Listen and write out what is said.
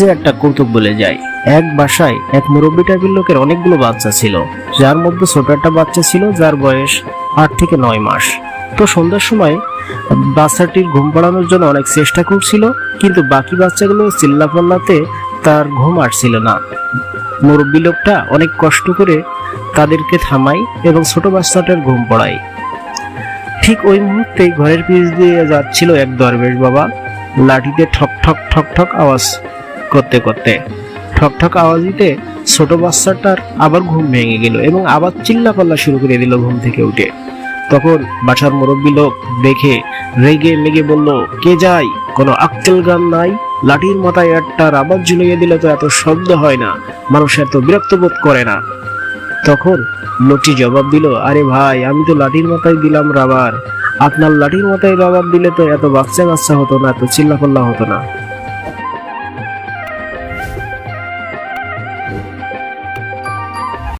যে একটা কৌতুক বলে যায়। এক বাসায় এক মুরব্বী টাইপের লোকের অনেকগুলো বাচ্চা ছিল, যার মধ্যে ছোট একটা বাচ্চা ছিল যার বয়স 8 থেকে 9 মাস। তো সন্ধ্যার সময় বাচ্চাটির ঘুম পাড়ানোর জন্য অনেক চেষ্টা করছিল, কিন্তু বাকি বাচ্চাগুলো চিল্লাপাল্লাতে তার ঘুম আসছিল না। মুরব্বী লোকটা অনেক কষ্ট করে তাদেরকে থামায় এবং ছোট বাচ্চাটার ঘুম পড়ায়। ঠিক ওই মুহূর্তে ঘরের পিছ দিয়ে যাচ্ছিল এক দরবেশ বাবা, লাঠিতে ঠক ঠক ঠক ঠক আওয়াজ করতে করতে। ঠক ঠক আওয়াজ দিতে ছোট বাচ্চাটার আবার ঘুম ভেঙে গেল এবং আবার চিল্লাপাল্লা শুরু করে দিল ঘুম থেকে উঠে। তখন বাসার মুরব্বী লোক দেখে রেগে মেগে বলল, কে যাই, কোনো আক্কেল গান নাই? লাঠির মাথায় একটা রাবার ঝুলিয়ে দিলে তো এত শব্দ হয় না, মানুষ এত বিরক্ত বোধ করে না। তখন লোকটি জবাব দিল, আরে ভাই, আমি তো লাঠির মাথায় দিলাম রাবার, আপনার লাঠির মাথায় রাবার দিলে তো এত বাচ্চা কাচ্চা হতো না, এত চিল্লাপাল্লা হতো না।